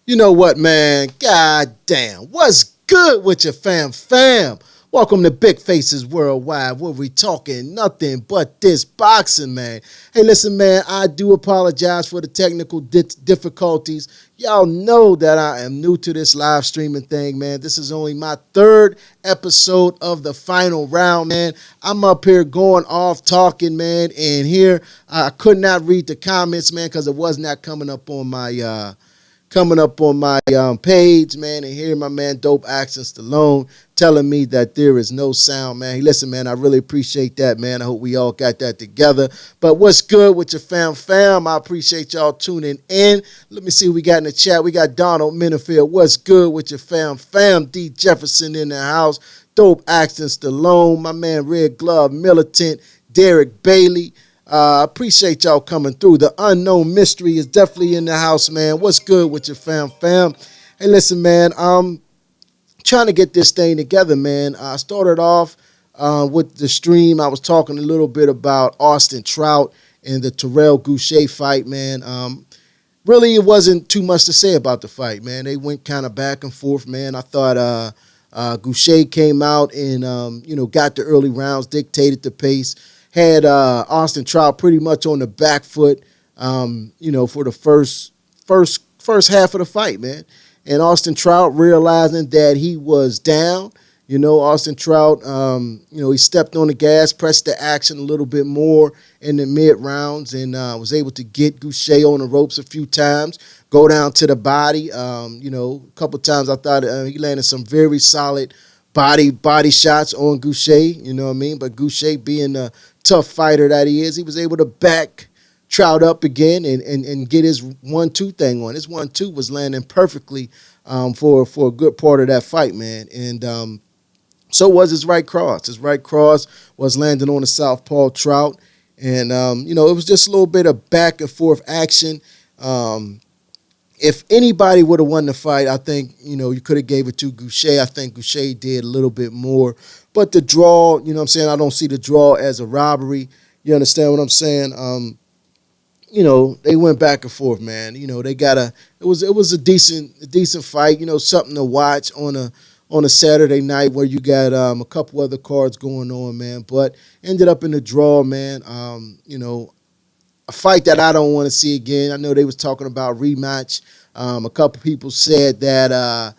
You know what, man? God damn. What's good with your fam? Welcome to Big Faces Worldwide, where we talking nothing but this boxing, man. Hey, listen, man, I do apologize for the technical difficulties. Y'all know that I am new to this live streaming thing, man. This is only my third episode of the final round, man. I'm up here going off talking, man, and here I could not read the comments, man, because it was not coming up on my page, man, and hearing my man Dope Action Stallone telling me that there is no sound, man. Hey, listen, man, I really appreciate that, man. I hope we all got that together. But what's good with your fam? I appreciate y'all tuning in. Let me see what we got in the chat. We got Donald Minifield. What's good with your fam? D. Jefferson in the house. Dope Action Stallone. My man Red Glove Militant. Derek Bailey. Appreciate y'all coming through. The unknown mystery is definitely in the house, man. What's good with your fam? Hey, listen, man. Trying to get this thing together, man. I started off with the stream. I was talking a little bit about Austin Trout and the Terrell Goucher fight, man. Really, it wasn't too much to say about the fight, man. They went kind of back and forth, man. I thought Goucher came out and got the early rounds, dictated the pace. Had Austin Trout pretty much on the back foot, for the first half of the fight, man. And Austin Trout realizing that he was down, Austin Trout, he stepped on the gas, pressed the action a little bit more in the mid rounds, and was able to get Goucher on the ropes a few times, go down to the body. A couple times I thought he landed some very solid body shots on Goucher, you know what I mean? But Goucher, being the tough fighter that he is, he was able to back Trout up again and get his 1-2 thing on. His 1-2 was landing perfectly for a good part of that fight, man. And so was his right cross. His right cross was landing on the southpaw Trout. And, it was just a little bit of back and forth action. If anybody would have won the fight, I think, you could have gave it to Goucher. I think Goucher did a little bit more. But the draw, I don't see the draw as a robbery. You understand what I'm saying? They went back and forth, man. It was a decent fight, something to watch on a Saturday night where you got a couple other cards going on, man. But ended up in the draw, man. A fight that I don't want to see again. I know they was talking about rematch. A couple people said that,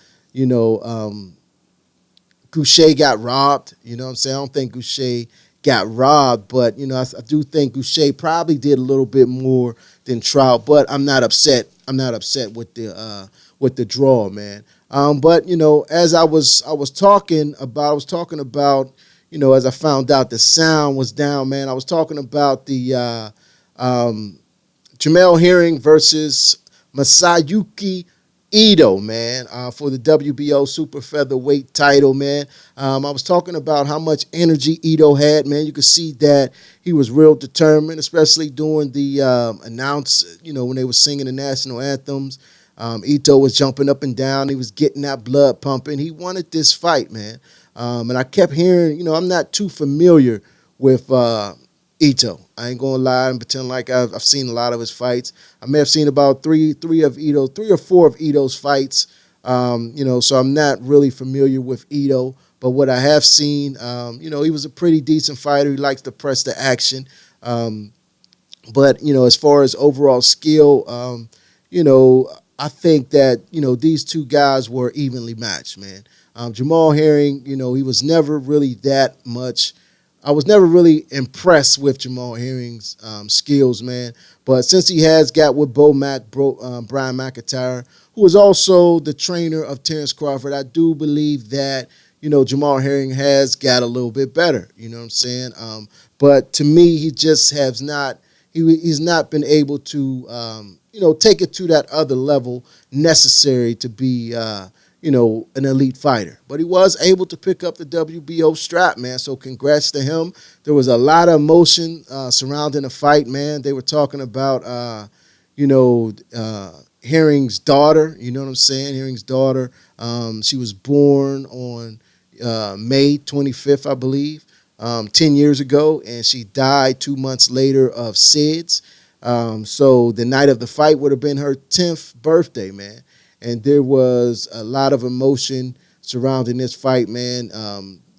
Goucher got robbed. You know what I'm saying? I don't think Goucher got robbed, but, I do think Goucher probably did a little bit more than Trout, but I'm not upset. I'm not upset with the draw, man. But, as I was talking about, as I found out the sound was down, man, I was talking about the Jamel Herring versus Masayuki Ito, man, for the WBO super featherweight title, man. I was talking about how much energy Ito had, man. You could see that he was real determined, especially during the when they were singing the national anthems. Ito was jumping up and down. He was getting that blood pumping. He wanted this fight, man. And I kept hearing, I'm not too familiar with Ito. I ain't gonna lie and pretend like I've seen a lot of his fights. I may have seen about three or four of Ito's fights. So I'm not really familiar with Ito. But what I have seen, he was a pretty decent fighter. He likes to press the action. But as far as overall skill, I think that, these two guys were evenly matched, man. Jamal Herring, he was never really that much. I was never really impressed with Jamal Herring's skills, man. But since he has got with Brian McIntyre, who is also the trainer of Terrence Crawford, I do believe that, Jamal Herring has got a little bit better. You know what I'm saying? But to me, he just has not. He's not been able to, take it to that other level necessary to be, an elite fighter. But he was able to pick up the WBO strap, man. So congrats to him. There was a lot of emotion surrounding the fight, man. They were talking about, Herring's daughter. You know what I'm saying? Herring's daughter. She was born on May 25th, I believe, 10 years ago, and she died 2 months later of SIDS. So the night of the fight would have been her 10th birthday, man. and there was a lot of emotion surrounding this fight, man.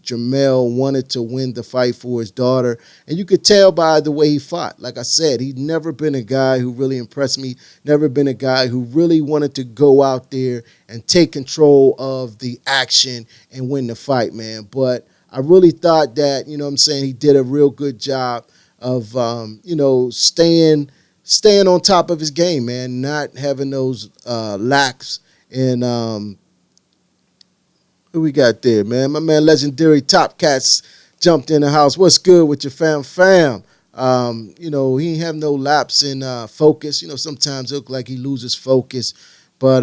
Jermell wanted to win the fight for his daughter, and you could tell by the way he fought. Like I said, he'd never been a guy who really impressed me, never been a guy who really wanted to go out there and take control of the action and win the fight, man. But I really thought that, you know what I'm saying, he did a real good job of, staying on top of his game, man, not having those lacks in who we got there, man? My man, legendary Top Cats jumped in the house. What's good with your fam? He ain't have no lapse in focus. Sometimes it look like he loses focus. But,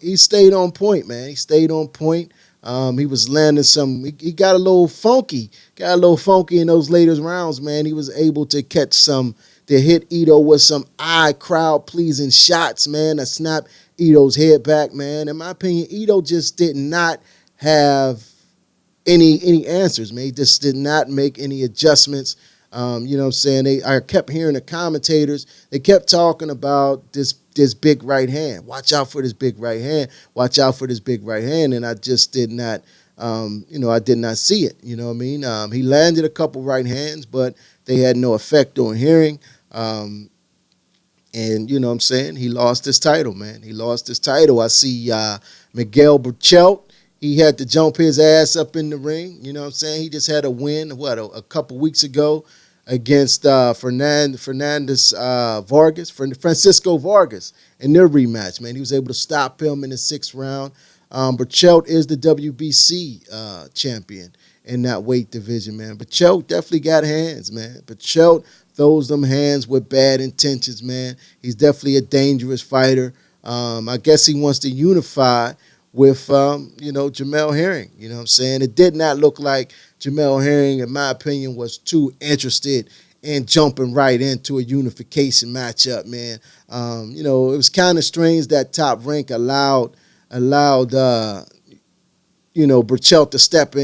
he stayed on point, man. He stayed on point. He was landing he got a little funky. Got a little funky in those later rounds, man. He was able to catch to hit Ito with some crowd-pleasing shots, man, that snapped Ito's head back, man. In my opinion, Ito just did not have any answers, man. He just did not make any adjustments. You know what I'm saying? I kept hearing the commentators. They kept talking about this big right hand. Watch out for this big right hand. Watch out for this big right hand. And I just did not, I did not see it. You know what I mean? He landed a couple right hands, but they had no effect on hearing. And you know what I'm saying? He lost his title, man. He lost his title. I see Miguel Berchelt. He had to jump his ass up in the ring. You know what I'm saying? He just had a win, a couple weeks ago against Francisco Vargas in their rematch, man. He was able to stop him in the 6th round. Berchelt is the WBC champion in that weight division, man. Berchelt definitely got hands, man. Berchelt throws them hands with bad intentions, man. He's definitely a dangerous fighter. I guess he wants to unify with, Jamel Herring. You know what I'm saying? It did not look like Jamel Herring, in my opinion, was too interested in jumping right into a unification matchup, man. It was kind of strange that Top Rank allowed Berchelt to step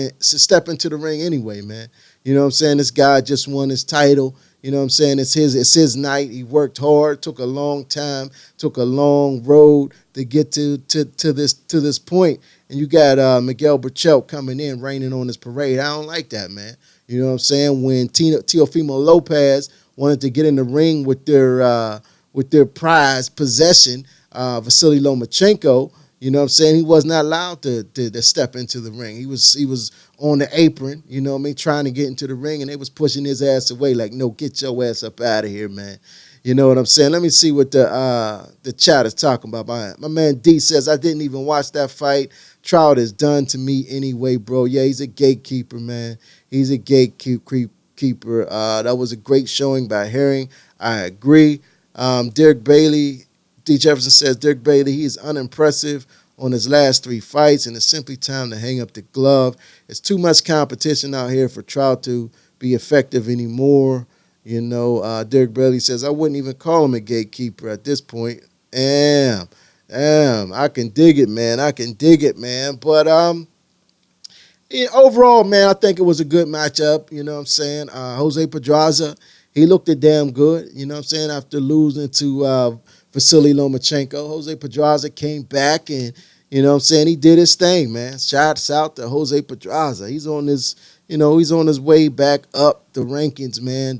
into the ring anyway, man. You know what I'm saying? This guy just won his title. You know what I'm saying? It's his night. He worked hard, took a long time, took a long road to get to this point. And you got Miguel Berchelt coming in, raining on his parade. I don't like that, man. You know what I'm saying? When Teofimo Lopez wanted to get in the ring with their prized possession, Vasily Lomachenko, you know what I'm saying? He was not allowed to step into the ring. He was on the apron, you know what I mean, trying to get into the ring, and they was pushing his ass away like, no, get your ass up out of here, man. You know what I'm saying? Let me see what the chat is talking about. My man D says, I didn't even watch that fight. Trout is done to me anyway, bro. Yeah, he's a gatekeeper, man. He's a gatekeeper. That was a great showing by Herring. I agree. Derek Bailey, D. Jefferson says, Derek Bailey, he is unimpressive on his last 3 fights, and it's simply time to hang up the glove. It's too much competition out here for Trout to be effective anymore. Derek Bailey says, I wouldn't even call him a gatekeeper at this point. Damn, I can dig it, man. But overall, man, I think it was a good matchup. You know what I'm saying? Jose Pedraza, he looked damn good. You know what I'm saying? After losing to Vasily Lomachenko, Jose Pedraza came back and, you know what I'm saying, he did his thing, man. Shouts out to Jose Pedraza. He's on his way back up the rankings, man.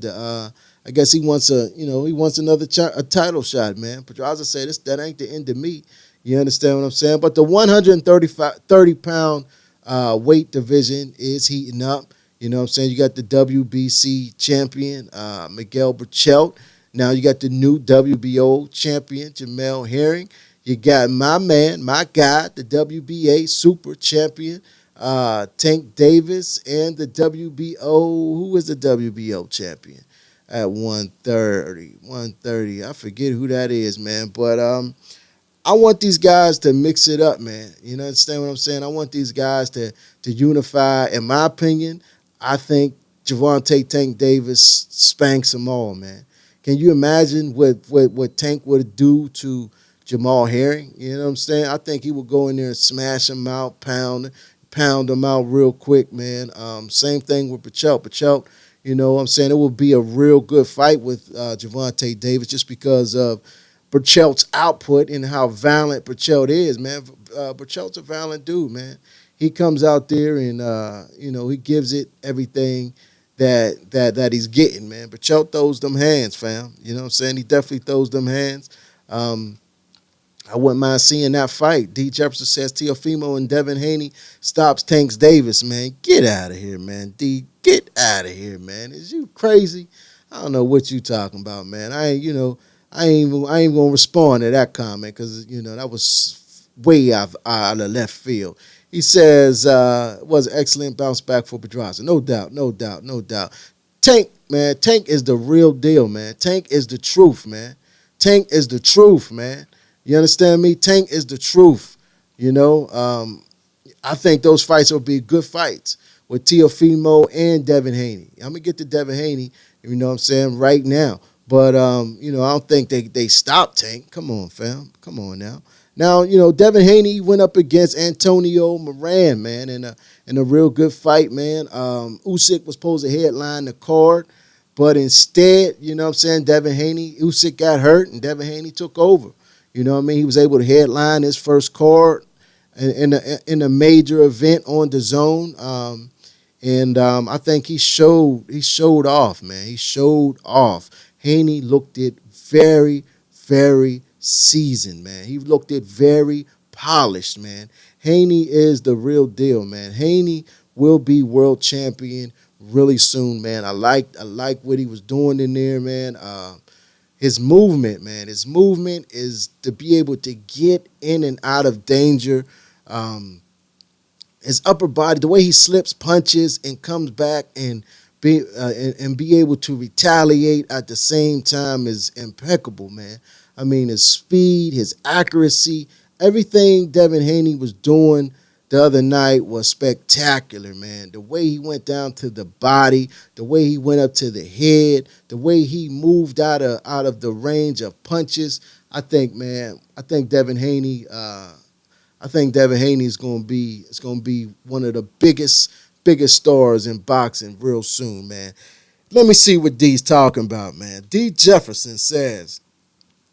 I guess he wants another title shot, man. Pedraza said, that ain't the end of me. You understand what I'm saying? But the 130-pound weight division is heating up. You know what I'm saying? You got the WBC champion, Miguel Berchelt. Now you got the new WBO champion, Jamel Herring. You got my guy, the WBA super champion, Tank Davis, and the WBO, who is the WBO champion at 130. I forget who that is, man. But I want these guys to mix it up, man. You know, understand what I'm saying? I want these guys to unify. In my opinion, I think Gervonta Tank Davis spanks them all, man. Can you imagine what Tank would do to Jamal Herring? You know what I'm saying? I think he would go in there and smash him out, pound him out real quick, man. Same thing with Berchelt. Berchelt, you know what I'm saying? It would be a real good fight with Gervonta Davis just because of Burchelt's output and how violent Burchelt is, man. Burchelt's a violent dude, man. He comes out there and he gives it everything that he's getting, man. Burchelt throws them hands, fam. You know what I'm saying? He definitely throws them hands. Um, I wouldn't mind seeing that fight. D. Jefferson says Teofimo and Devin Haney stops Tanks Davis, man. Get out of here, man. D, get out of here, man. Is you crazy? I don't know what you talking about, man. I ain't gonna respond to that comment because that was way out of left field. He says it was an excellent bounce back for Pedraza. No doubt, no doubt, no doubt. Tank, man. Tank is the real deal, man. Tank is the truth, man. Tank is the truth, man. You understand me? Tank is the truth. I think those fights will be good fights with Teofimo and Devin Haney. I'm gonna get to Devin Haney, you know what I'm saying, right now. But I don't think they stop Tank. Come on, fam. Come on now. Now, Devin Haney went up against Antonio Moran, man, in a real good fight, man. Usyk was supposed to headline the card, but instead, Devin Haney, Usyk got hurt, and Devin Haney took over. You know what I mean? He was able to headline his first card in a major event on the zone. I think he showed off, man. He showed off. Haney looked it very, very seasoned, man. He looked it very polished, man. Haney is the real deal, man. Haney will be world champion really soon, man. I like what he was doing in there, man. His movement, man. His movement is to be able to get in and out of danger. His upper body, the way he slips punches and comes back and be able to retaliate at the same time is impeccable, man. I mean, his speed, his accuracy, everything Devin Haney was doing the other night was spectacular, man. The way he went down to the body, the way he went up to the head, the way he moved out of the range of punches. I think Devin Haney. I think Devin Haney is going to be one of the biggest stars in boxing real soon, man. Let me see what D's talking about, man. D. Jefferson says,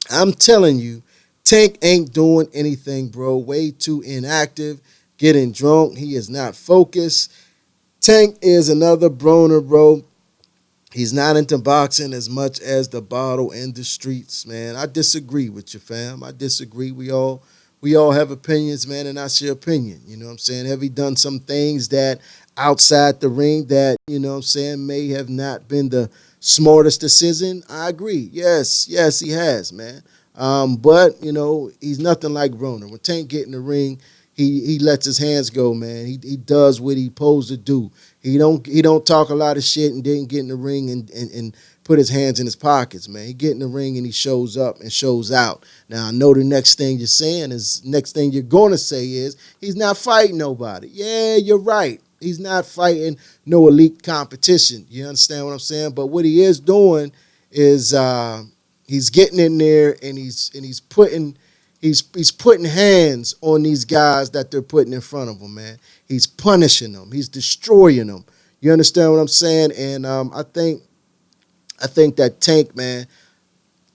I'm telling you, Tank ain't doing anything, bro. Way too inactive, getting drunk. He is not focused. Tank is another Broner, bro. He's not into boxing as much as the bottle and the streets, man. I disagree with you, fam. I disagree. We all have opinions, man, and that's your opinion. You know what I'm saying? Have he done some things that outside the ring that, may have not been the smartest decision? I agree. Yes, he has, man. But he's nothing like Broner. When Tank get in the ring, he lets his hands go, man. He does what he's supposed to do. He don't talk a lot of shit and then get in the ring and put his hands in his pockets, man. He get in the ring and he shows up and shows out. Now, I know the next thing you're going to say is he's not fighting nobody. Yeah, you're right. He's not fighting no elite competition. You understand what I'm saying? But what he is doing is he's getting in there and he's putting hands on these guys that they're putting in front of him, man. He's punishing them. He's destroying them. You understand what I'm saying? And I think that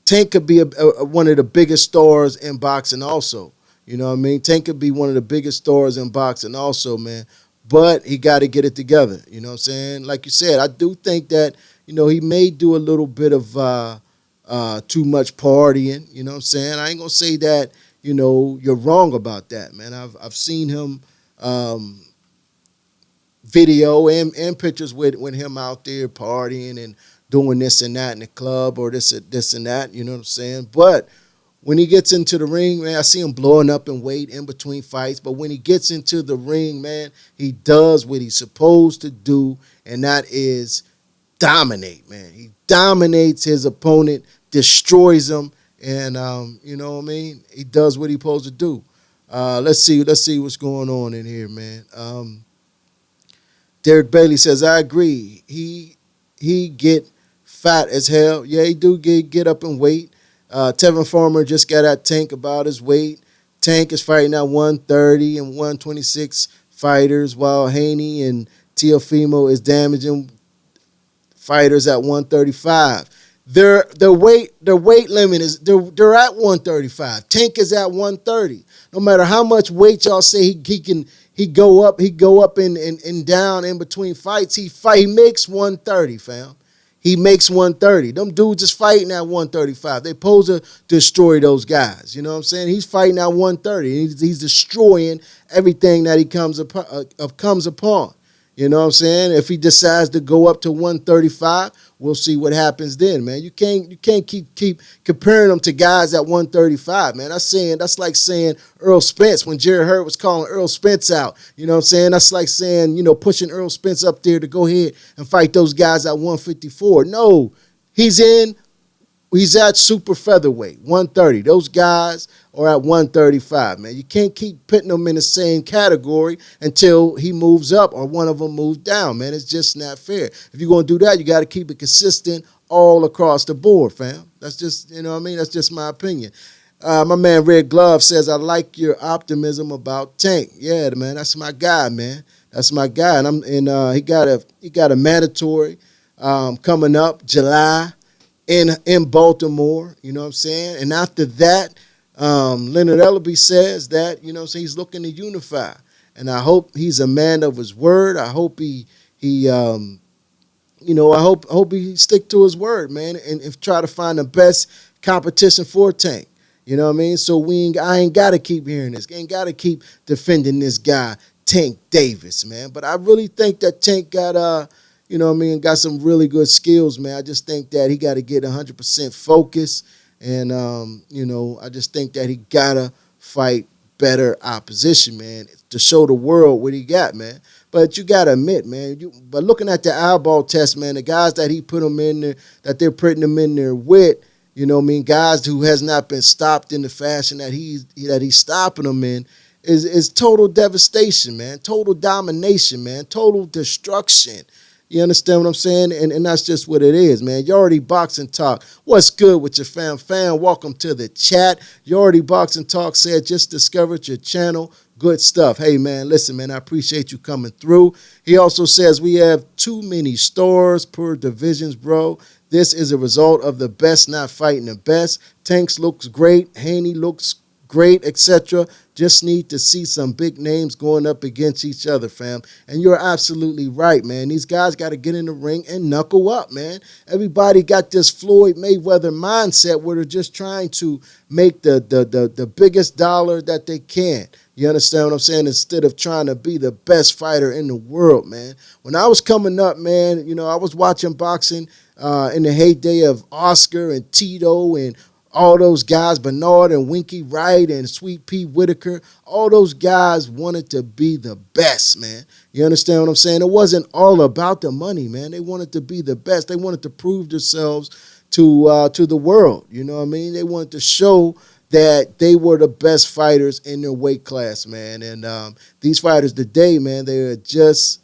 Tank could be one of the biggest stars in boxing also. You know what I mean? Tank could be one of the biggest stars in boxing also, man. But he got to get it together. You know what I'm saying? Like you said, I do think that, he may do a little bit of too much partying. You know what I'm saying? I ain't going to say that, you're wrong about that, man. I've seen him video and pictures with him out there partying and doing this and that in the club or this and that, you know what I'm saying? But when he gets into the ring, man, I see him blowing up in weight in between fights. But when he gets into the ring, man, he does what he's supposed to do, and that is dominate, man. He dominates his opponent, destroys him, and you know what I mean? He does what he's supposed to do. Let's see what's going on in here, man. Derek Bailey says, I agree. He get fat as hell. Yeah, he do get up in weight. Tevin Farmer just got at Tank about his weight. Tank is fighting at 130 and 126 fighters, while Haney and Teofimo is damaging fighters at 135. Their weight limit is they're at 135. Tank is at 130. No matter how much weight y'all say he go up and down in between fights, he makes 130, fam. He makes 130. Them dudes is fighting at 135. They supposed to destroy those guys. You know what I'm saying? He's fighting at 130. He's destroying everything that he comes upon. You know what I'm saying? If he decides to go up to 135, we'll see what happens then, man. You can't keep comparing them to guys at 135, man. That's like saying Earl Spence when Jerry Hurt was calling Earl Spence out. You know what I'm saying? That's like saying, pushing Earl Spence up there to go ahead and fight those guys at 154. No, he's at super featherweight, 130. Those guys are at 135, man. You can't keep putting them in the same category until he moves up or one of them moves down, man. It's just not fair. If you're going to do that, you got to keep it consistent all across the board, fam. That's just, you know what I mean? That's just my opinion. My man Red Glove says, I like your optimism about Tank. Yeah, man, that's my guy, man. That's my guy. And he got a mandatory coming up July in Baltimore, you know what I'm saying? And after that, Leonard Ellaby says that, you know what I'm saying, he's looking to unify. And I hope he's a man of his word. I hope I hope he stick to his word, man, and try to find the best competition for Tank. You know what I mean? So I ain't got to keep hearing this. I ain't got to keep defending this guy, Tank Davis, man. But I really think that Tank got you know what I mean, got some really good skills, man. I just think that he got to get 100% focus. And, I just think that he got to fight better opposition, man, to show the world what he got, man. But you got to admit, man, but looking at the eyeball test, man, the guys that he put him in there, that they're putting him in there with, you know what I mean, guys who has not been stopped in the fashion that he's stopping them in, is total devastation, man, total domination, man, total destruction. You understand what I'm saying? And that's just what it is, man. Yardy Boxing Talk. What's good with your fam? Welcome to the chat. Yardy Boxing Talk said, just discovered your channel. Good stuff. Hey, man, listen, man, I appreciate you coming through. He also says we have too many stars per divisions, bro. This is a result of the best not fighting the best. Tanks looks great. Haney looks great, etc. Just need to see some big names going up against each other, fam. And you're absolutely right, man. These guys got to get in the ring and knuckle up, man. Everybody got this Floyd Mayweather mindset where they're just trying to make the biggest dollar that they can. You understand what I'm saying? Instead of trying to be the best fighter in the world, man. When I was coming up, man, I was watching boxing in the heyday of Oscar and Tito and all those guys, Bernard and Winky Wright and Sweet Pea Whitaker, all those guys wanted to be the best, man. You understand what I'm saying? It wasn't all about the money, man. They wanted to be the best. They wanted to prove themselves to the world. You know what I mean? They wanted to show that they were the best fighters in their weight class, man. And these fighters today, man, they're just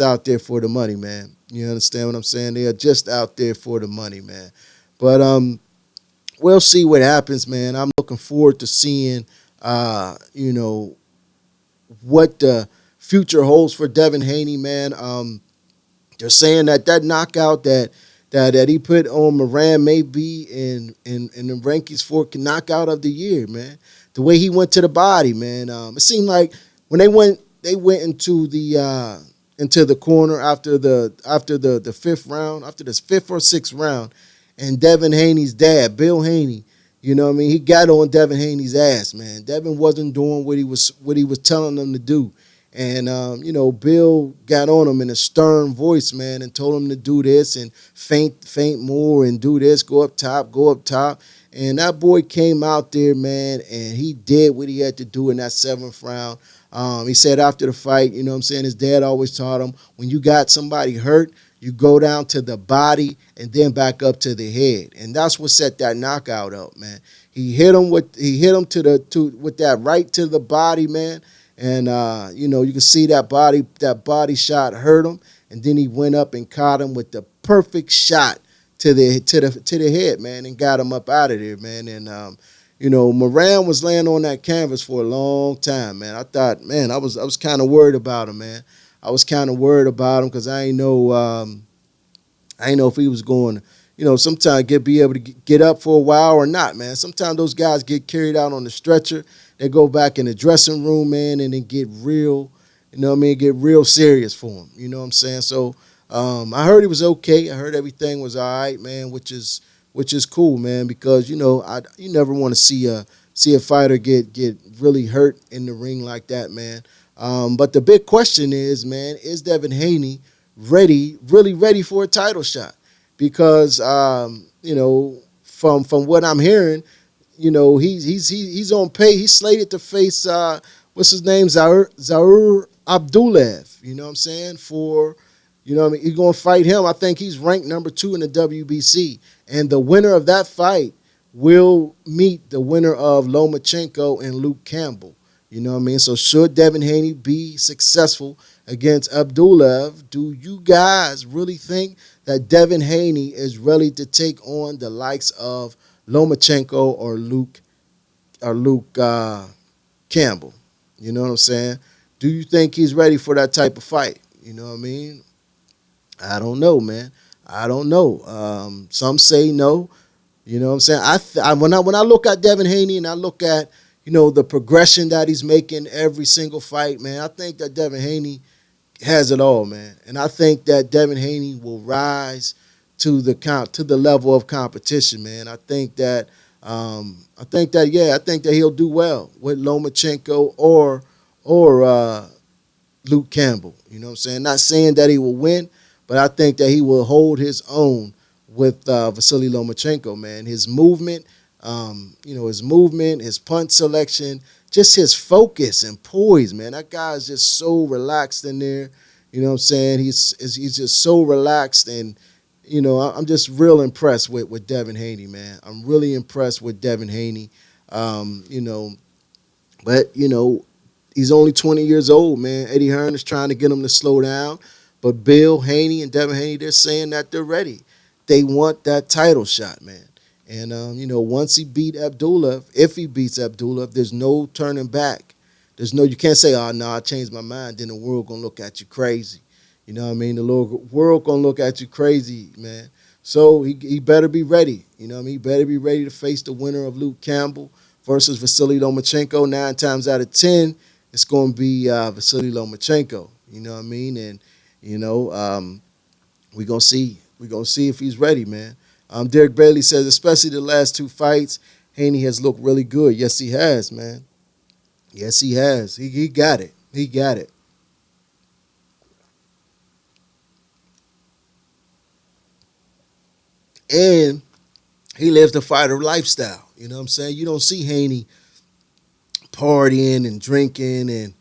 out there for the money, man. You understand what I'm saying? They are just out there for the money, man. But we'll see what happens, man. I'm looking forward to seeing, what the future holds for Devin Haney, man. They're saying that knockout that he put on Moran may be in the rankings for knockout of the year, man. The way he went to the body, man. It seemed like when they went into the corner after the fifth round, after this fifth or sixth round. And Devin Haney's dad, Bill Haney, you know what I mean? He got on Devin Haney's ass, man. Devin wasn't doing what he was telling them to do. And, Bill got on him in a stern voice, man, and told him to do this and faint more and do this, go up top. And that boy came out there, man, and he did what he had to do in that seventh round. He said after the fight, you know what I'm saying, his dad always taught him, when you got somebody hurt, you go down to the body and then back up to the head. And that's what set that knockout up, man. He hit him with that right to the body, man. And you can see that body shot hurt him. And then he went up and caught him with the perfect shot to the head, man, and got him up out of there, man. And Moran was laying on that canvas for a long time, man. I thought, man, I was kind of worried about him, man. I was kind of worried about him because I ain't know if he was going, sometimes be able to get up for a while or not, man. Sometimes those guys get carried out on the stretcher. They go back in the dressing room, man, and then get real, get real serious for him. You know what I'm saying? So I heard he was okay. I heard everything was all right, man, which is cool, man, because you never want to see a fighter get really hurt in the ring like that, man. But the big question is, man, is Devin Haney really ready for a title shot? Because from what I'm hearing, he's on pay. He's slated to face what's his name, Zaur Abdulaev. You know what I'm saying? He's gonna fight him. I think he's ranked number 2 in the WBC, and the winner of that fight will meet the winner of Lomachenko and Luke Campbell. You know what I mean? So should Devin Haney be successful against Abdulaev, do you guys really think that Devin Haney is ready to take on the likes of Lomachenko or Luke Campbell? You know what I'm saying? Do you think he's ready for that type of fight? You know what I mean? I don't know, man. I don't know. Some say no. You know what I'm saying? When I look at Devin Haney and I look at the progression that he's making every single fight, man, I think that Devin Haney has it all, man. And I think that Devin Haney will rise to the level of competition, man. I think that he'll do well with Lomachenko or Luke Campbell. You know what I'm saying? Not saying that he will win, but I think that he will hold his own with Vasily Lomachenko, man. His movement, his punch selection, just his focus and poise, man. That guy is just so relaxed in there. You know what I'm saying? He's just so relaxed, and I'm just real impressed with Devin Haney, man. I'm really impressed with Devin Haney. Um, you know, but he's only 20 years old, man. Eddie Hearn is trying to get him to slow down, but Bill Haney and Devin Haney, they're saying that they're ready. They want that title shot, man. And once he beat Abdullah, if he beats Abdullah, there's no turning back. You can't say, oh no, I changed my mind. Then the world gonna look at you crazy. You know what I mean? The world gonna look at you crazy, man. So he better be ready. You know what I mean? He better be ready to face the winner of Luke Campbell versus Vasily Lomachenko. 9 times out of 10, it's gonna be Vasily Lomachenko. You know what I mean? And we gonna see. We gonna see if he's ready, man. Derek Bailey says, especially the last 2 fights, Haney has looked really good. Yes, he has, man. Yes, he has. He got it. He got it. And he lives the fighter lifestyle. You know what I'm saying? You don't see Haney partying and drinking and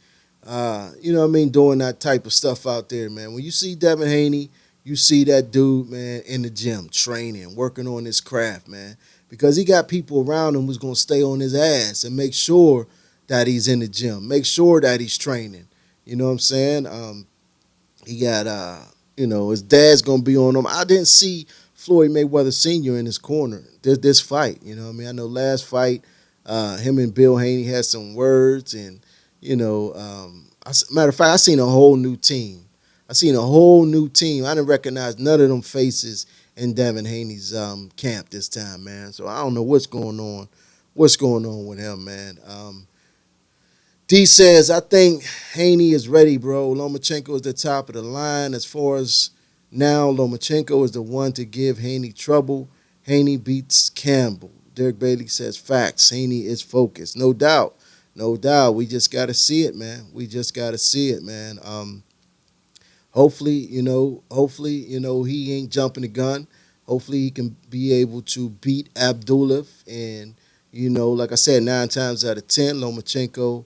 doing that type of stuff out there, man. When you see Devin Haney, you see that dude, man, in the gym, training, working on his craft, man. Because he got people around him who's going to stay on his ass and make sure that he's in the gym, make sure that he's training. You know what I'm saying? He got, his dad's going to be on him. I didn't see Floyd Mayweather Sr. in his corner this fight. You know what I mean? I know last fight, him and Bill Haney had some words, and, matter of fact, I seen a whole new team. I didn't recognize none of them faces in Devin Haney's camp this time, man. So I don't know what's going on. What's going on with him, man? D says, I think Haney is ready, bro. Lomachenko is the top of the line. As far as now, Lomachenko is the one to give Haney trouble. Haney beats Campbell. Derek Bailey says, facts. Haney is focused. No doubt. No doubt. We just got to see it, man. We just got to see it, man. Hopefully, he ain't jumping the gun. Hopefully, he can be able to beat Abdullah. And, like I said, 9 times out of 10, Lomachenko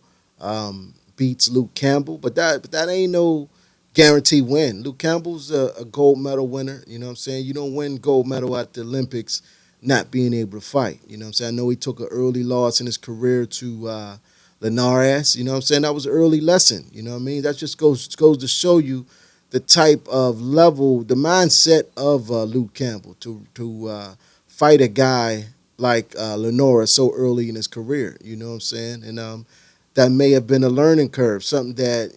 beats Luke Campbell. But that ain't no guaranteed win. Luke Campbell's a gold medal winner. You know what I'm saying? You don't win gold medal at the Olympics not being able to fight. You know what I'm saying? I know he took an early loss in his career to Linares. You know what I'm saying? That was an early lesson. You know what I mean? That just goes to show you the type of level, the mindset of Luke Campbell to fight a guy like Lenora so early in his career. You know what I'm saying? And that may have been a learning curve, something that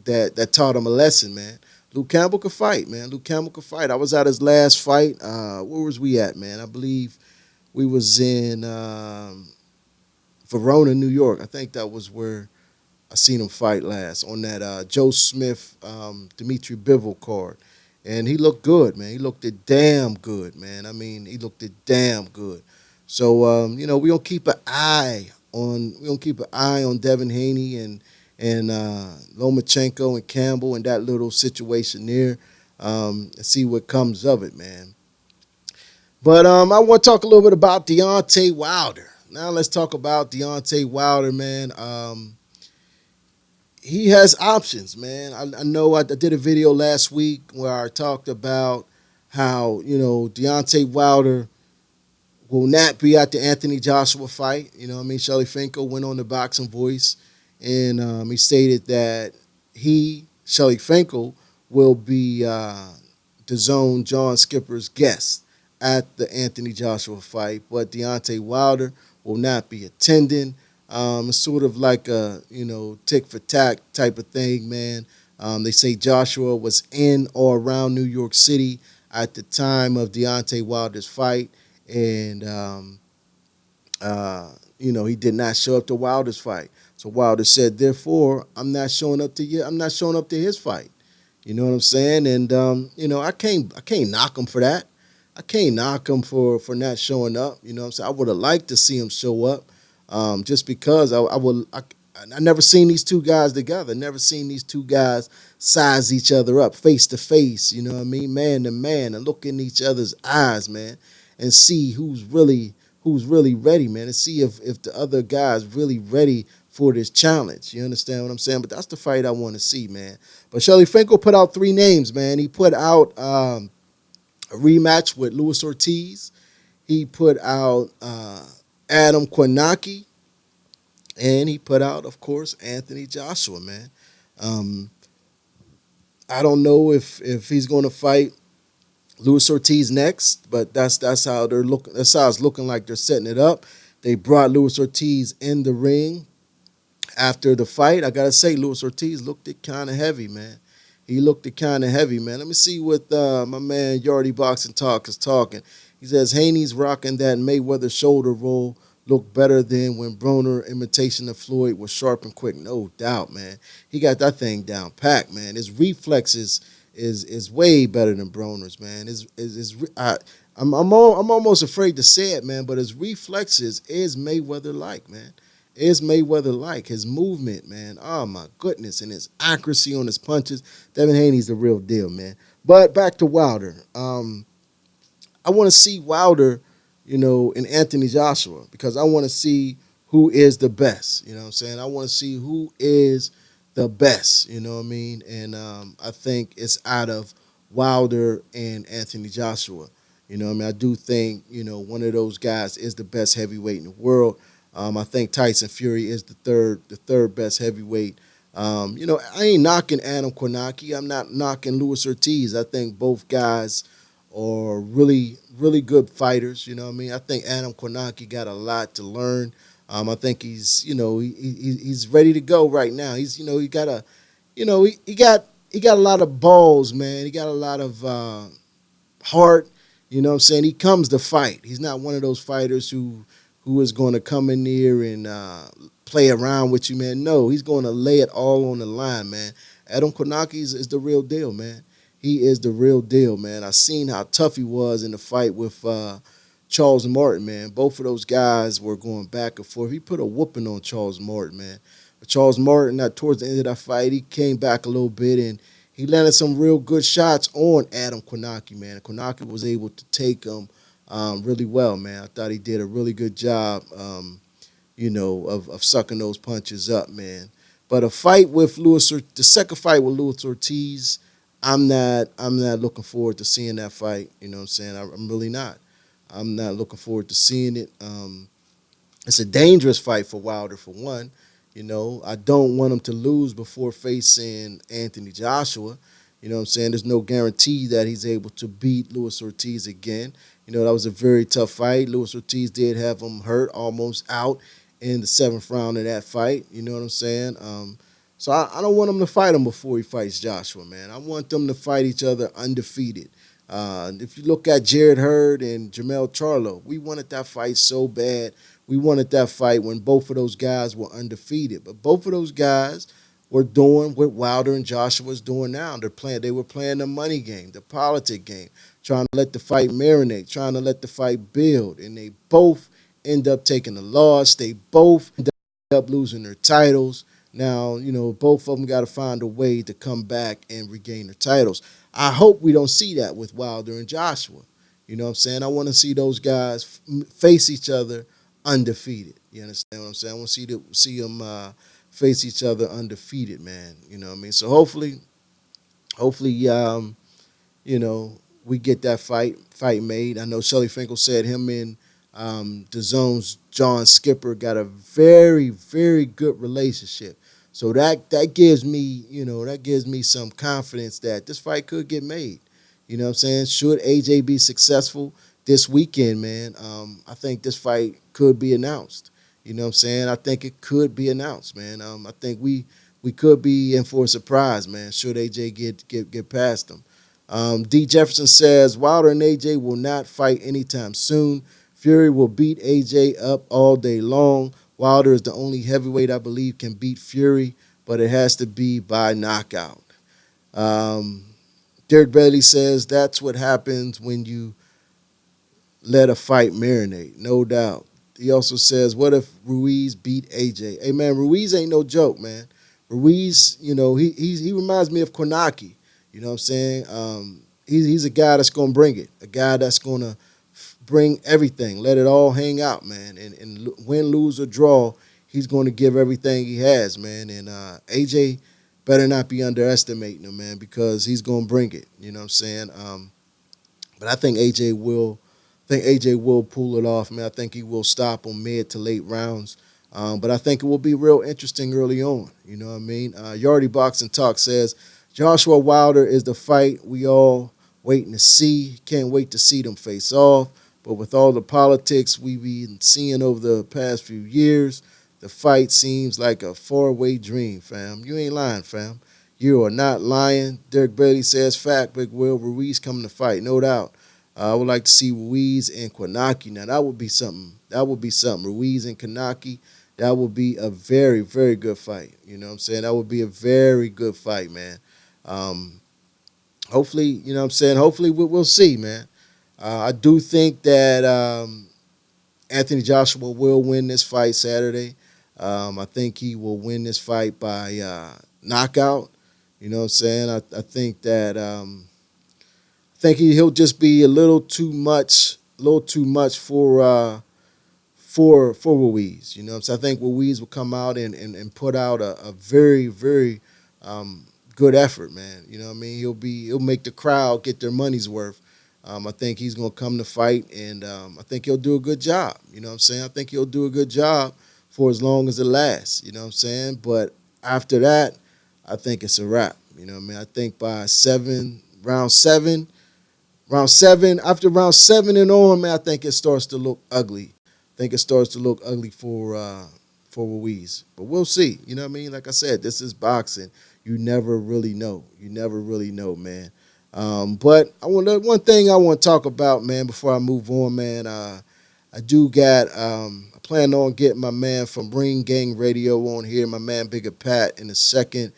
that taught him a lesson, man. Luke Campbell could fight, man. Luke Campbell could fight. I was at his last fight. Where was we at, man? I believe we was in Verona, New York. I think that was where I seen him fight last on that Joe Smith, Dimitri Bivol card. And he looked good, man. He looked it damn good, man. I mean, he looked it damn good. So we gonna keep an eye on Devin Haney and Lomachenko and Campbell and that little situation there, and see what comes of it, man. But I want to talk a little bit about Deontay Wilder. Now let's talk about Deontay Wilder, man. He has options, man. I know I did a video last week where I talked about how Deontay Wilder will not be at the Anthony Joshua fight. You know what I mean? Shelly Finkel went on the Boxing Voice, and he stated that Shelly Finkel, will be the Zone John Skipper's guest at the Anthony Joshua fight, but Deontay Wilder will not be attending. It's sort of like a tick for tack type of thing, man. They say Joshua was in or around New York City at the time of Deontay Wilder's fight, and he did not show up to Wilder's fight. So Wilder said, therefore, I'm not showing up to you. I'm not showing up to his fight. You know what I'm saying? And I can't knock him for that. I can't knock him for not showing up. You know what I'm saying? I would have liked to see him show up, just because I never seen these two guys together. Never seen these two guys size each other up face to face. You know what I mean? Man to man, and look in each other's eyes, man, and see who's really ready, man, and see if the other guy's really ready for this challenge. You understand what I'm saying? But that's the fight I want to see, man. But Shelly Finkel put out 3 names, man. He put out a rematch with Luis Ortiz. He put out Adam Kornacki, and he put out, of course, Anthony Joshua, man. I don't know if he's going to fight Luis Ortiz next, but that's how they're looking. That's how it's looking like they're setting it up. They brought Luis Ortiz in the ring after the fight. I gotta say, Luis Ortiz looked it kind of heavy, man. He looked it kind of heavy, man. Let me see what my man Yardy Boxing Talk is talking. He says Haney's rocking that Mayweather shoulder roll looked better than when Broner imitation of Floyd was sharp and quick. No doubt, man. He got that thing down packed, man. His reflexes is way better than Broner's, man. I'm almost afraid to say it, man, but his reflexes is Mayweather like, man. Is Mayweather like his movement, man? Oh my goodness, and his accuracy on his punches. Devin Haney's the real deal, man. But back to Wilder. I want to see Wilder, in Anthony Joshua, because I want to see who is the best. You know what I'm saying? I want to see who is the best. You know what I mean? And I think it's out of Wilder and Anthony Joshua. You know what I mean? I do think, one of those guys is the best heavyweight in the world. I think Tyson Fury is the third best heavyweight. I ain't knocking Adam Kornacki. I'm not knocking Luis Ortiz. I think both guys are really, really good fighters. You know what I mean? I think Adam Kornacki got a lot to learn. I think he's, he's ready to go right now. He's, he got a, he got a lot of balls, man. He got a lot of heart. You know what I'm saying? He comes to fight. He's not one of those fighters who is going to come in there and play around with you, man. No, he's going to lay it all on the line, man. Adam Kornacki is the real deal, man. He is the real deal, man. I seen how tough he was in the fight with Charles Martin, man. Both of those guys were going back and forth. He put a whooping on Charles Martin, man. But Charles Martin, towards the end of that fight, he came back a little bit and he landed some real good shots on Adam Kornacki, man. Kornacki was able to take him really well, man. I thought he did a really good job, of sucking those punches up, man. But the second fight with Luis Ortiz, I'm not looking forward to seeing that fight. You know what I'm saying? I'm really not. I'm not looking forward to seeing it. It's a dangerous fight for Wilder, for one. I don't want him to lose before facing Anthony Joshua. You know what I'm saying? There's no guarantee that he's able to beat Luis Ortiz again. That was a very tough fight. Luis Ortiz did have him hurt, almost out in the 7th round of that fight. You know what I'm saying? So I don't want him to fight him before he fights Joshua, man. I want them to fight each other undefeated. If you look at Jared Hurd and Jamel Charlo, we wanted that fight so bad. We wanted that fight when both of those guys were undefeated. But both of those guys were doing what Wilder and Joshua was doing now. They were playing the money game, the politic game, trying to let the fight marinate, trying to let the fight build. And they both end up taking a loss. They both end up losing their titles. Now, both of them got to find a way to come back and regain their titles. I hope we don't see that with Wilder and Joshua. You know what I'm saying? I want to see those guys face each other undefeated. You understand what I'm saying? I want to see them face each other undefeated, man. You know what I mean? So hopefully, you know, we get that fight made. I know Shelly Finkel said him and the Zone's John Skipper got a very, very good relationship. So that gives me, that gives me some confidence that this fight could get made. You know what I'm saying? Should AJ be successful this weekend, man, I think this fight could be announced. You know what I'm saying? I think it could be announced, man. I think we could be in for a surprise, man, should AJ get past them. D. Jefferson says Wilder and AJ will not fight anytime soon. Fury will beat AJ up all day long. Wilder is the only heavyweight I believe can beat Fury, but it has to be by knockout. Um, Derek Bailey says that's what happens when you let a fight marinate, no doubt. He also says, what if Ruiz beat AJ? Hey, man, Ruiz ain't no joke, man. Ruiz, he reminds me of Konaki. You know what I'm saying? He's a guy that's going to bring it, a guy that's going to bring everything, let it all hang out, man. And win, lose, or draw, he's going to give everything he has, man. And AJ better not be underestimating him, man, because he's going to bring it. You know what I'm saying? But I think AJ will pull it off, man. I think he will stop on mid to late rounds. But I think it will be real interesting early on. You know what I mean? Yardy Boxing Talk says Joshua Wilder is the fight we all waiting to see. Can't wait to see them face off. But with all the politics we've been seeing over the past few years, the fight seems like a faraway dream, fam. You ain't lying, fam. You are not lying. Derek Bailey says, fact, Big Will, Ruiz coming to fight, no doubt. I would like to see Ruiz and Kwanaki. Now, that would be something. That would be something. Ruiz and Kanaki, that would be a very, very good fight. You know what I'm saying? That would be a very good fight, man. Um, hopefully, you know what I'm saying? Hopefully, we'll see, man. I do think that Anthony Joshua will win this fight Saturday. I think he will win this fight by knockout. You know what I'm saying? I think that he'll just be a little too much for Ruiz. You know what I'm saying? I think Ruiz will come out and put out a very, very good effort, man. You know what I mean? He'll make the crowd get their money's worth. I think he's gonna come to fight, and I think he'll do a good job. You know what I'm saying? I think he'll do a good job for as long as it lasts. You know what I'm saying? But after that, I think it's a wrap. You know what I mean? I think by round seven, after round seven and on, man, I think it starts to look ugly. I think it starts to look ugly for Ruiz. But we'll see. You know what I mean? Like I said, this is boxing. You never really know. You never really know, man. But one thing I want to talk about, man, before I move on, man. I do got. I plan on getting my man from Ring Gang Radio on here, my man Bigger Pat, in a second.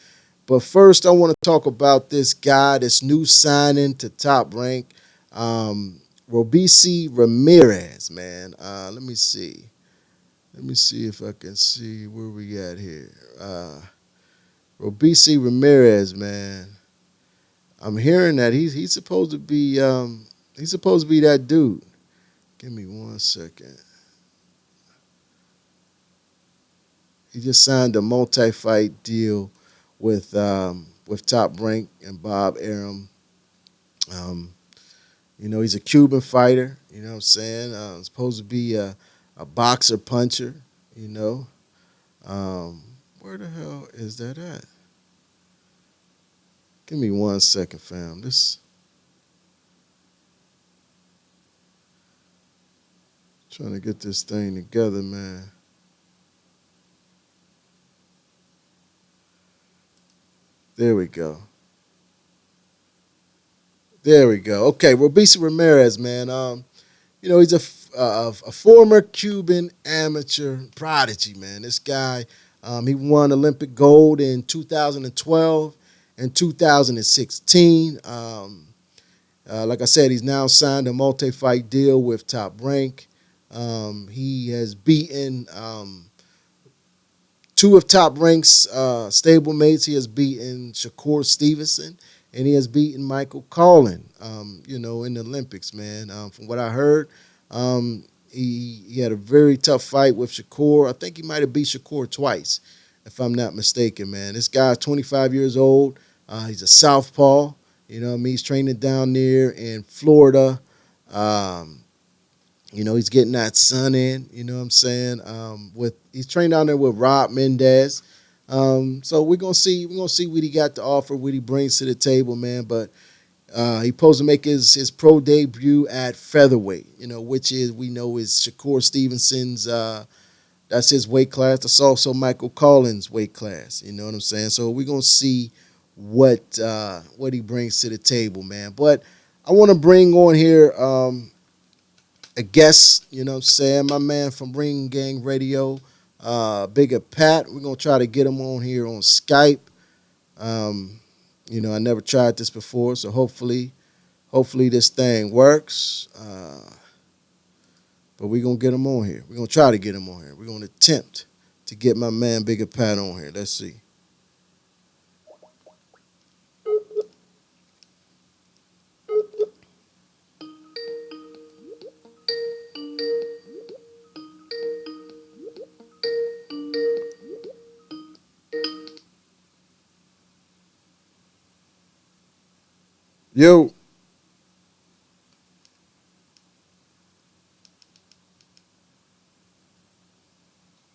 But first, I want to talk about this guy, this new signing to Top Rank, Robisi Ramirez, man. Let me see. Let me see if I can see where we at here. Robisi Ramirez, man. I'm hearing that he's supposed to be that dude. Give me 1 second. He just signed a multi-fight deal with Top Rank and Bob Arum. Um, he's a Cuban fighter. You know what I'm saying? Supposed to be a boxer puncher. You know, where the hell is that at? Give me 1 second, fam. This trying to get this thing together, man. There we go. There we go. Okay, Robisa Ramirez, man. He's a former Cuban amateur prodigy, man. This guy, he won Olympic gold in 2012 and 2016. Like I said, he's now signed a multi-fight deal with Top Rank. He has beaten two of Top Rank's stablemates. He has beaten Shakur Stevenson and he has beaten Michael Collin, in the Olympics, man. From what I heard, he had a very tough fight with Shakur. I think he might have beat Shakur twice, if I'm not mistaken, man. This guy's 25 years old. He's a southpaw. You know what I mean? He's training down there in Florida. Um, he's getting that sun in. You know what I'm saying? With he's trained down there with Rob Mendez. So we're gonna see what he got to offer, what he brings to the table, man. But he supposed to make his pro debut at featherweight. Which is we know is Shakur Stevenson's. That's his weight class. That's also Michael Collins' weight class. You know what I'm saying? So we're gonna see what he brings to the table, man. But I want to bring on here a guest, you know what I'm saying, my man from Ring Gang Radio, Bigger Pat. We're going to try to get him on here on Skype. Um, I never tried this before, so hopefully this thing works. But we're going to get him on here. We're going to try to get him on here. We're going to attempt to get my man Bigger Pat on here. Let's see. Yo,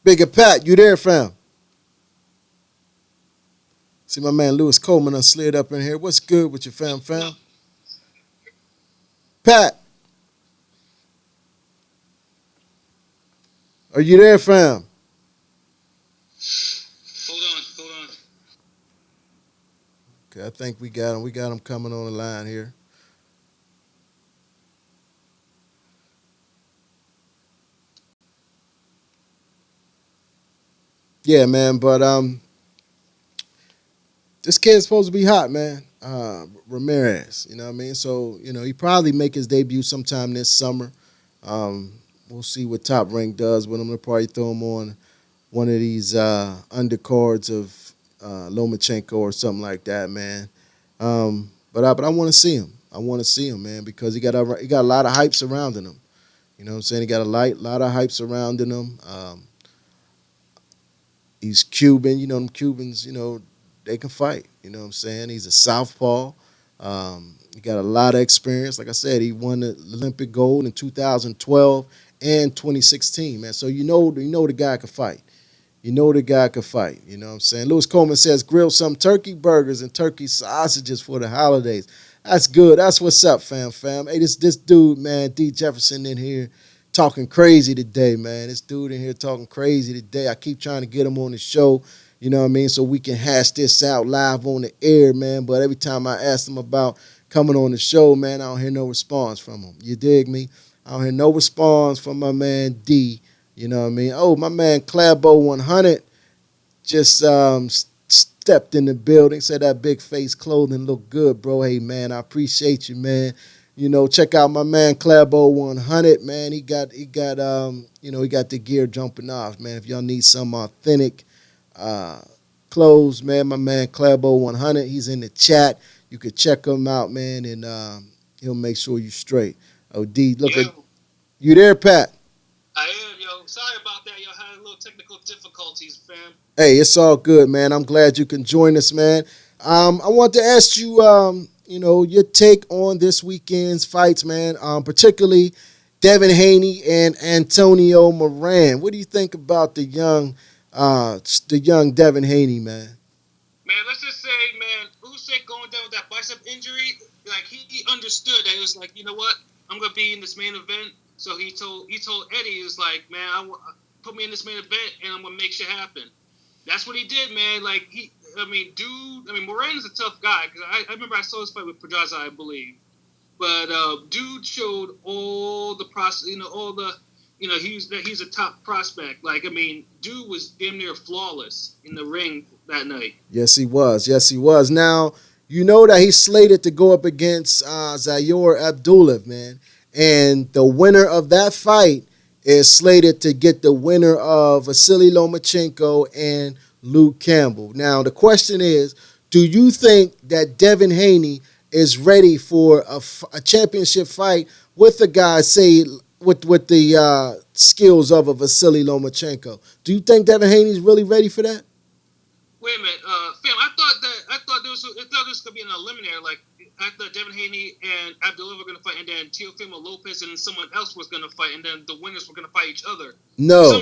Bigger Pat, you there, fam? See my man Lewis Coleman done slid up in here. What's good with your fam? Pat, are you there, fam? Hold on. Okay, I think we got him. We got him coming on the line here. Yeah, man. But this kid's supposed to be hot, man. Ramirez. You know what I mean? So he probably make his debut sometime this summer. Um, we'll see what Top Rank does with him. They'll probably throw him on one of these undercards of Lomachenko or something like that, man. But I want to see him. I want to see him, man, because he got a lot of hype surrounding him. You know what I'm saying? He got a lot of hype surrounding him. He's Cuban. Them Cubans, they can fight. You know what I'm saying? He's a southpaw. He got a lot of experience. Like I said, he won the Olympic gold in 2012 and 2016, man. So the guy can fight. You know the guy could fight. You know what I'm saying? Lewis Coleman says grill some turkey burgers and turkey sausages for the holidays. That's good. That's what's up, fam. Hey, this dude, man, D Jefferson in here talking crazy today, man. This dude in here talking crazy today. I keep trying to get him on the show, you know what I mean, so we can hash this out live on the air, man. But every time I ask him about coming on the show, man, I don't hear no response from him. You dig me? I don't hear no response from my man D. You know what I mean? Oh, my man Clabo 100 just stepped in the building. Said that big face clothing looked good, bro. Hey, man, I appreciate you, man. Check out my man Clabo 100, man. He got the gear jumping off, man. If y'all need some authentic uh, clothes, man, my man Clabo 100, he's in the chat. You could check him out, man, and he'll make sure you straight. Oh, D, look at you there, Pat. I am, yo. Sorry about that, yo. Had a little technical difficulties, fam. Hey, it's all good, man. I'm glad you can join us, man. I want to ask you, your take on this weekend's fights, man. Particularly Devin Haney and Antonio Moran. What do you think about the young Devin Haney, man? Man, let's just say, man, Usyk going down with that bicep injury, like he understood that it was like, you know what, I'm gonna be in this main event. So he told Eddie, he was like, man, put me in this main event and I'm gonna make shit happen. That's what he did, man. Like Moran is a tough guy because I remember I saw his fight with Pedraza, I believe. But dude showed all the he's a top prospect. Dude was damn near flawless in the ring that night. Yes, he was. Yes, he was. Now, you know that he's slated to go up against Zayor Abdullah, man. And the winner of that fight is slated to get the winner of Vasily Lomachenko and Luke Campbell. Now, the question is, do you think that Devin Haney is ready for a championship fight with a guy, say, with the skills of a Vasily Lomachenko? Do you think Devin Haney's really ready for that? Wait a minute, fam. I thought there was gonna be an eliminator. Like I thought Devin Haney and Abdullah were gonna fight, and then Teofimo Lopez and someone else was gonna fight, and then the winners were gonna fight each other. No,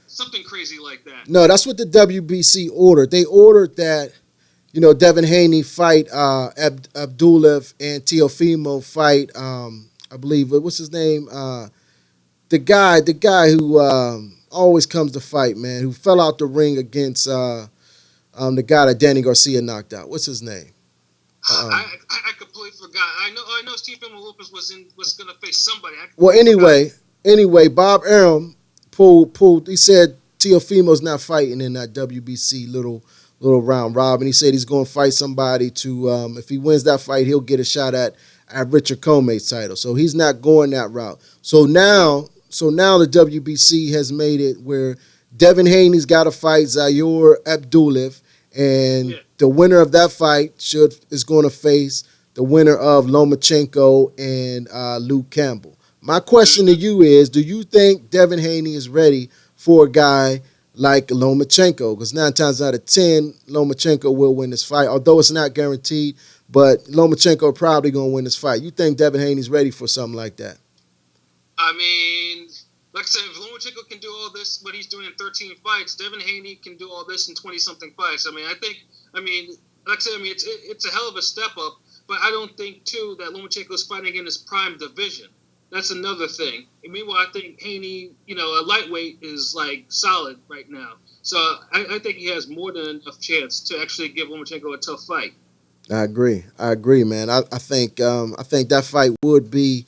something crazy like that. No, that's what the WBC ordered. They ordered that, Devin Haney fight Abdullah and Teofimo fight. I believe what's his name? The guy who always comes to fight, man, who fell out the ring against the guy that Danny Garcia knocked out. What's his name? I completely forgot. I know Teofimo Lopez was going to face somebody. Anyway, Bob Arum pulled. He said Teofimo's not fighting in that WBC little round robin. He said he's going to fight somebody to. If he wins that fight, he'll get a shot at Richard Commey's title. So he's not going that route. So now the WBC has made it where Devin Haney's got to fight Zayor Abdullah, and the winner of that fight is going to face the winner of Lomachenko and Luke Campbell. My question to you is, do you think Devin Haney is ready for a guy like Lomachenko? Because 9 times out of 10, Lomachenko will win this fight, although it's not guaranteed, but Lomachenko probably going to win this fight. You think Devin Haney's ready for something like that? Like I said, if Lomachenko can do all this, what he's doing in 13 fights, Devin Haney can do all this in 20-something fights. It's a hell of a step up, but I don't think, too, that Lomachenko is fighting in his prime division. That's another thing. And meanwhile, I think Haney, a lightweight is, solid right now. So I think he has more than enough chance to actually give Lomachenko a tough fight. I agree, man. I think that fight would be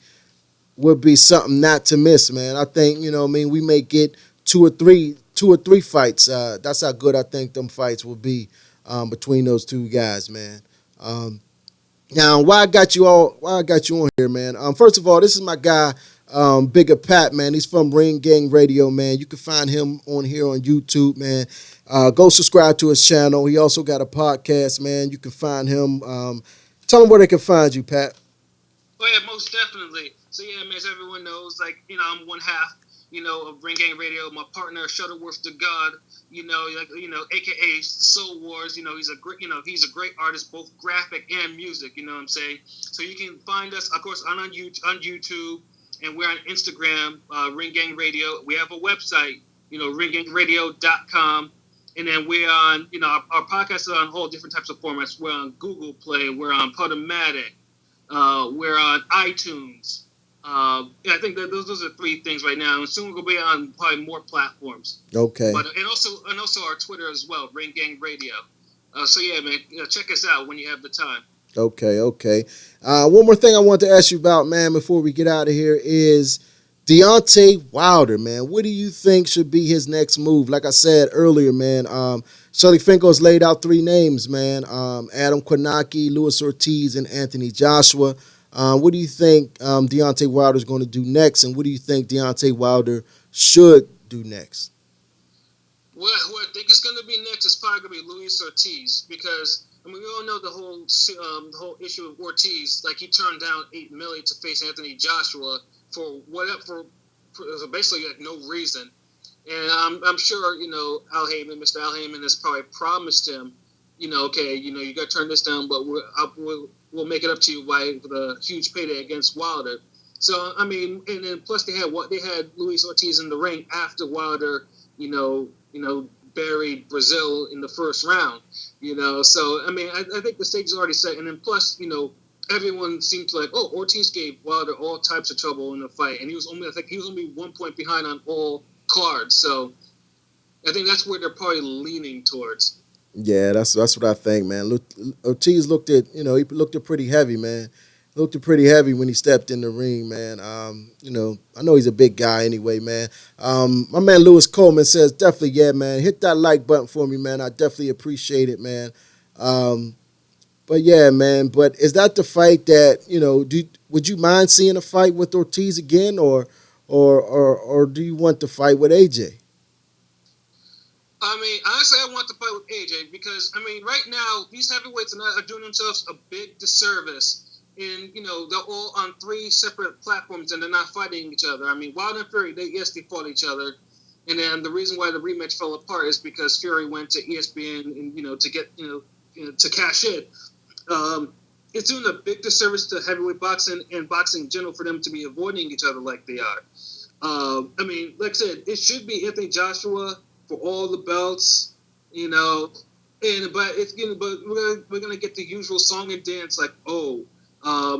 something not to miss, man. I think, we may get two or three fights. That's how good I think them fights will be between those two guys, man. Now, why I got you on here, man? First of all, this is my guy, Bigger Pat, man. He's from Ring Gang Radio, man. You can find him on here on YouTube, man. Go subscribe to his channel. He also got a podcast, man. You can find him. Tell them where they can find you, Pat. Oh, yeah, most definitely. So, yeah, man, as everyone knows, I'm one half, of Ring Gang Radio. My partner, Shuttleworth to God, a.k.a. Soul Wars. He's a great artist, both graphic and music, you know what I'm saying? So you can find us, of course, on YouTube, and we're on Instagram, Ring Gang Radio. We have a website, ringgangradio.com. And then we're on, our podcast is on all different types of formats. We're on Google Play. We're on Podomatic. We're on iTunes. I think that those are 3 things right now, and soon we'll be on probably more platforms. Okay. But and also our Twitter as well, Ring Gang Radio. So yeah, man, check us out when you have the time. Okay. One more thing I want to ask you about, man, before we get out of here is Deontay Wilder, man. What do you think should be his next move? Like I said earlier, man, Shelly Finkel's laid out 3 names, man. Adam Kornacki, Luis Ortiz, and Anthony Joshua. What do you think Deontay Wilder is going to do next, and what do you think Deontay Wilder should do next? Well, who I think is going to be next is probably going to be Luis Ortiz, because we all know the whole issue of Ortiz. Like, he turned down $8 million to face Anthony Joshua for basically no reason. And I'm sure Mr. Al Heyman has probably promised him, you got to turn this down, but we'll make it up to you with a huge payday against Wilder. So and then plus they had Luis Ortiz in the ring after Wilder, buried Brazil in the first round. So I think the stage is already set, and then plus everyone seemed to Ortiz gave Wilder all types of trouble in the fight, and he was only 1 point behind on all cards. So I think that's where they're probably leaning towards. Yeah, that's what I think, man. Ortiz looked at, he looked at pretty heavy, man. Looked at pretty heavy when he stepped in the ring, man. I know he's a big guy anyway, man. My man Lewis Coleman says definitely, yeah, man. Hit that like button for me, man. I definitely appreciate it, man. Um, but yeah, man. But is that the fight that would you mind seeing a fight with Ortiz again, or do you want to fight with AJ? I mean, honestly, I want to fight with AJ because I mean, right now these heavyweights are doing themselves a big disservice. And they're all on three separate platforms and they're not fighting each other. I mean, Wild and Fury, they fought each other, and then the reason why the rematch fell apart is because Fury went to ESPN and to get to cash in. It's doing a big disservice to heavyweight boxing and boxing in general for them to be avoiding each other like they are. I mean, like I said, it should be Anthony Joshua for all the belts, but we're gonna get the usual song and dance like, oh,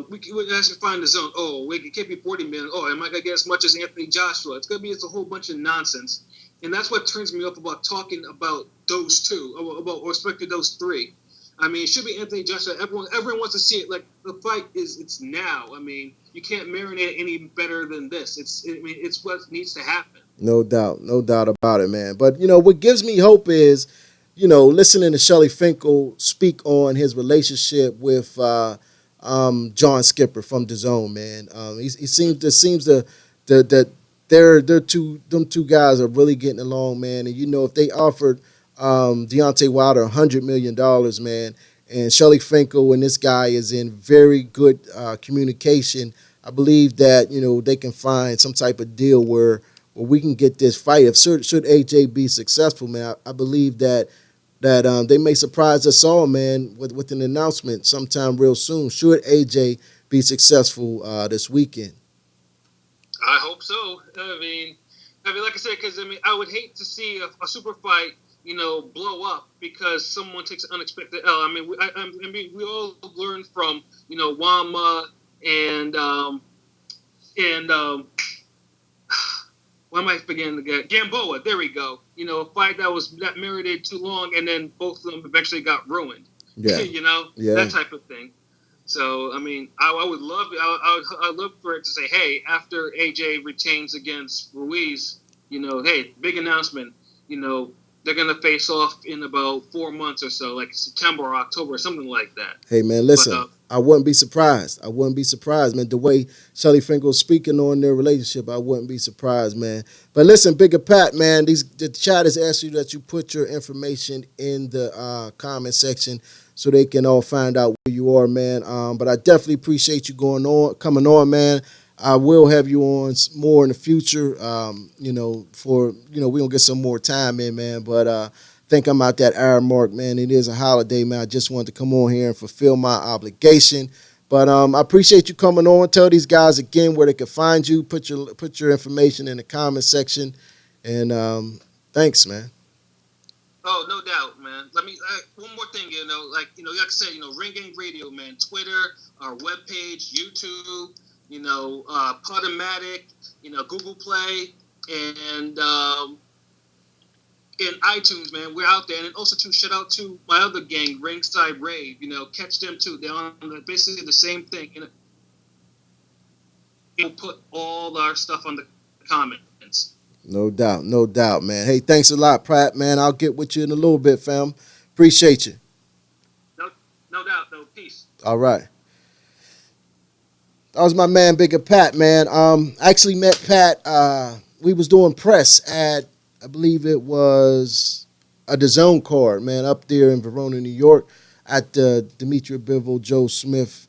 we can actually find the zone. Oh, it can't be 40 million. Oh, am I gonna get as much as Anthony Joshua? It's gonna be a whole bunch of nonsense, and that's what turns me off about talking about those two, about respecting those three. I mean, it should be Anthony Joshua. Everyone wants to see it. Like the fight it's now. I mean, you can't marinate any better than this. It's what needs to happen. No doubt about it, man. But what gives me hope is, listening to Shelly Finkel speak on his relationship with John Skipper from DAZN, man. He seems to that they're two them two guys are really getting along, man. And if they offered Deontay Wilder $100 million, man, and Shelly Finkel and this guy is in very good communication, I believe that they can find some type of deal where we can get this fight. If should AJ be successful, man, I believe that they may surprise us all, man, with an announcement sometime real soon. Should AJ be successful this weekend? I hope so. Like I said, because I would hate to see a super fight, blow up because someone takes an unexpected L. We all learned from Wama and why am I forgetting the guy? Gamboa. There we go. A fight that marinated too long, and then both of them eventually got ruined. Yeah, yeah. That type of thing. So I would love I'd love for it to say, hey, after AJ retains against Ruiz, hey, big announcement. They're gonna face off in about 4 months or so, like September or October, or something like that. Hey man, listen. I wouldn't be surprised. Man. The way Shelly Finkel's speaking on their relationship, I wouldn't be surprised, man. But listen, Bigger Pat, man, the chat has asked you that you put your information in the comment section so they can all find out where you are, man. But I definitely appreciate you coming on, man. I will have you on more in the future. We're gonna get some more time in, man. But think I'm out that hour mark, man. It is a holiday, man. I just wanted to come on here and fulfill my obligation. But I appreciate you coming on. Tell these guys again where they can find you. Put your information in the comment section. And thanks, man. Oh, no doubt, man. Let me one more thing, like I said, Ring Gang Radio, man. Twitter, our webpage, YouTube, Podomatic, Google Play, and in iTunes, man. We're out there. And also, too, shout out to my other gang, Ringside Rave. Catch them, too. They're on basically the same thing. We'll put all our stuff on the comments. No doubt, man. Hey, thanks a lot, Pratt, man. I'll get with you in a little bit, fam. Appreciate you. No doubt, though. Peace. All right. That was my man, Bigger Pat, man. I actually met Pat. We was doing press at, I believe it was a DAZN card, man, up there in Verona, New York, at the Demetria Bivol, Joe Smith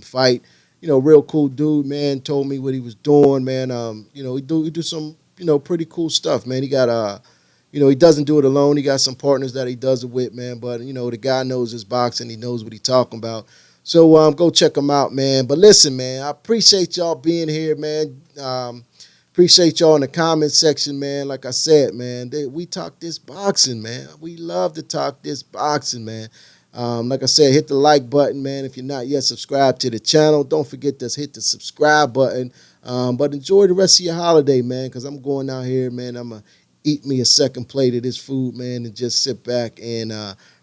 fight. Real cool dude, man. Told me what he was doing, man. He do some, pretty cool stuff, man. He got he doesn't do it alone. He got some partners that he does it with, man. But the guy knows his boxing. He knows what he's talking about. So go check him out, man. But listen, man, I appreciate y'all being here, man. Appreciate y'all in the comment section, man. Like I said, man, we talk this boxing, man. We love to talk this boxing, man. Like I said, hit the like button, man. If you're not yet subscribed to the channel, don't forget to hit the subscribe button. But enjoy the rest of your holiday, man, because I'm going out here, man. I'm going to eat me a second plate of this food, man, and just sit back and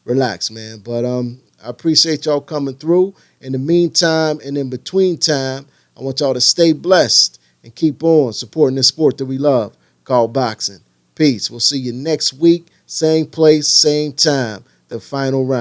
relax, man. But I appreciate y'all coming through. In the meantime and in between time, I want y'all to stay blessed and keep on supporting this sport that we love called boxing. Peace. We'll see you next week, same place, same time. The final round.